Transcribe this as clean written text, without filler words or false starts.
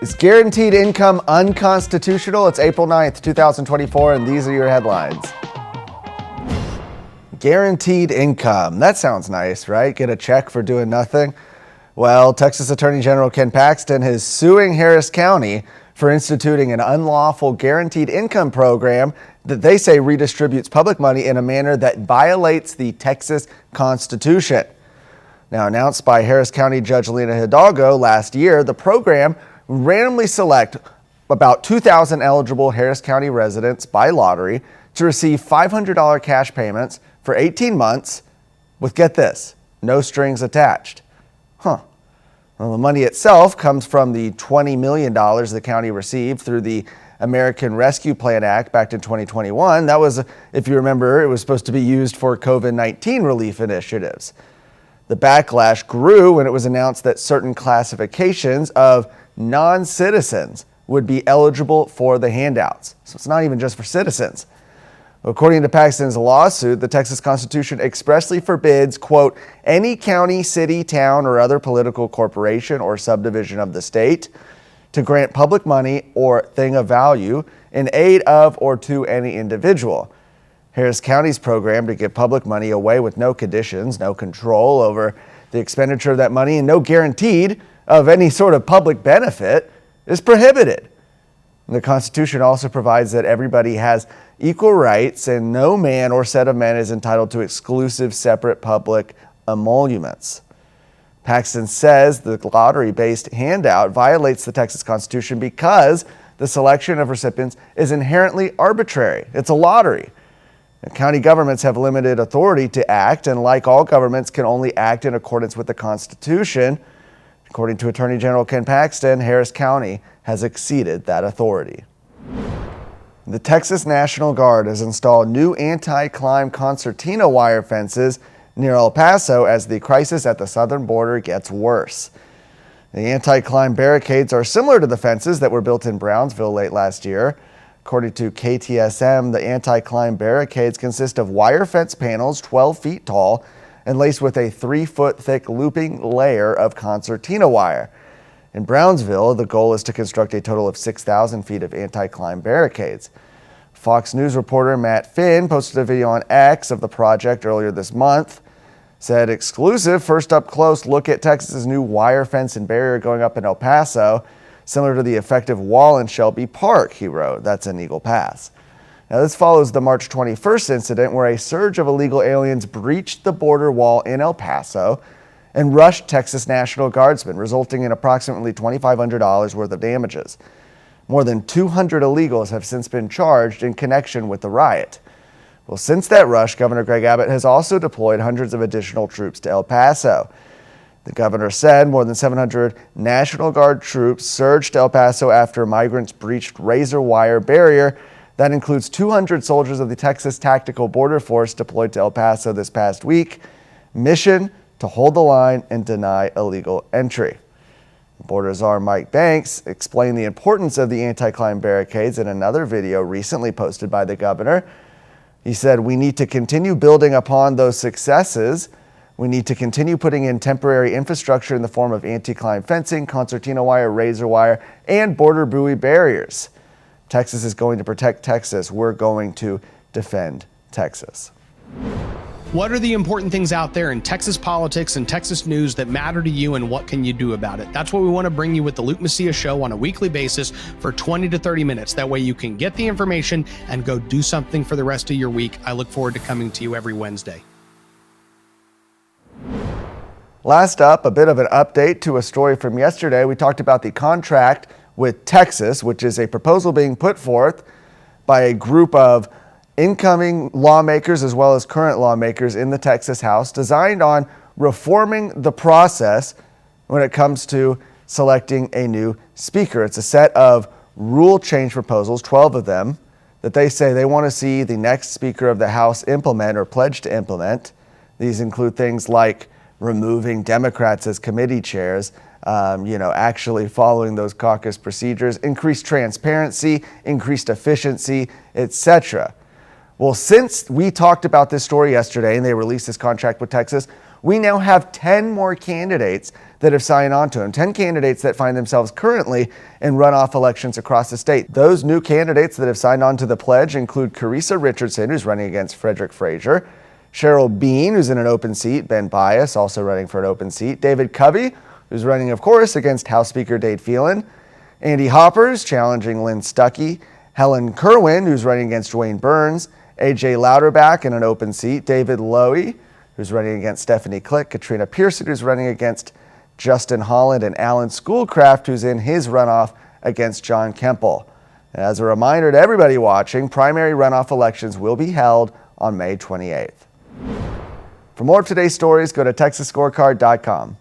Is guaranteed income unconstitutional? It's April 9th, 2024, and these are your headlines. Guaranteed income. That sounds nice, right? Get a check for doing nothing. Well, Texas Attorney General Ken Paxton is suing Harris County for instituting an unlawful guaranteed income program that they say redistributes public money in a manner that violates the Texas Constitution. Now, announced by Harris County Judge Lena Hidalgo last year, the program randomly select about 2,000 eligible Harris County residents by lottery to receive $500 cash payments for 18 months with, get this, no strings attached. Well, the money itself comes from the $20 million the county received through the American Rescue Plan Act back in 2021. That was, if you remember, it was supposed to be used for COVID-19 relief initiatives. The backlash grew when it was announced that certain classifications of non-citizens would be eligible for the handouts. So it's not even just for citizens. According to Paxton's lawsuit, the Texas Constitution expressly forbids, quote, any county, city, town, or other political corporation or subdivision of the state to grant public money or thing of value in aid of or to any individual. Harris County's program to give public money away with no conditions, no control over the expenditure of that money, and no guaranteed of any sort of public benefit is prohibited. The Constitution also provides that everybody has equal rights and no man or set of men is entitled to exclusive separate public emoluments. Paxton says the lottery-based handout violates the Texas Constitution because the selection of recipients is inherently arbitrary. It's a lottery. County governments have limited authority to act, and like all governments, can only act in accordance with the Constitution. According to Attorney General Ken Paxton, Harris County has exceeded that authority. The Texas National Guard has installed new anti-climb concertina wire fences near El Paso as the crisis at the southern border gets worse. The anti-climb barricades are similar to the fences that were built in Brownsville late last year. According to KTSM, the anti-climb barricades consist of wire fence panels 12 feet tall and laced with a 3-foot thick looping layer of concertina wire. In Brownsville, the goal is to construct a total of 6,000 feet of anti-climb barricades. Fox News reporter Matt Finn posted a video on X of the project earlier this month. Said, exclusive first up close look at Texas's new wire fence and barrier going up in El Paso, similar to the effective wall in Shelby Park, he wrote. That's in Eagle Pass. Now, this follows the March 21st incident where a surge of illegal aliens breached the border wall in El Paso and rushed Texas National Guardsmen, resulting in approximately $2,500 worth of damages. More than 200 illegals have since been charged in connection with the riot. Well, since that rush, Governor Greg Abbott has also deployed hundreds of additional troops to El Paso. The governor said more than 700 National Guard troops surged to El Paso after migrants breached razor wire barrier. That includes 200 soldiers of the Texas Tactical Border Force deployed to El Paso this past week. Mission to hold the line and deny illegal entry. Border Czar Mike Banks explained the importance of the anti-climb barricades in another video recently posted by the governor. He said, we need to continue building upon those successes. We need to continue putting in temporary infrastructure in the form of anti-climb fencing, concertina wire, razor wire, and border buoy barriers. Texas is going to protect Texas. We're going to defend Texas. What are the important things out there in Texas politics and Texas news that matter to you, and what can you do about it? That's what we want to bring you with the Luke Macias Show on a weekly basis for 20 to 30 minutes. That way you can get the information and go do something for the rest of your week. I look forward to coming to you every Wednesday. Last up, a bit of an update to a story from yesterday. We talked about the contract with Texas, which is a proposal being put forth by a group of incoming lawmakers as well as current lawmakers in the Texas House, designed on reforming the process when it comes to selecting a new speaker. It's a set of rule change proposals, 12 of them, that they say they want to see the next Speaker of the House implement or pledge to implement. These include things like removing Democrats as committee chairs, actually following those caucus procedures, increased transparency, increased efficiency, etc. Well, since we talked about this story yesterday and they released this contract with Texas, we now have 10 more candidates that have signed on to him, 10 candidates that find themselves currently in runoff elections across the state. Those new candidates that have signed on to the pledge include Carissa Richardson, who's running against Frederick Frazier, Cheryl Bean, who's in an open seat, Ben Bias, also running for an open seat, David Covey, who's running, of course, against House Speaker Dade Phelan, Andy Hoppers challenging Lynn Stuckey, Helen Kerwin, who's running against Dwayne Burns, AJ Louderback in an open seat, David Lowy, who's running against Stephanie Click, Katrina Pearson, who's running against Justin Holland, and Alan Schoolcraft, who's in his runoff against John Kemple. And as a reminder to everybody watching, primary runoff elections will be held on May 28th. For more of today's stories, go to TexasScorecard.com.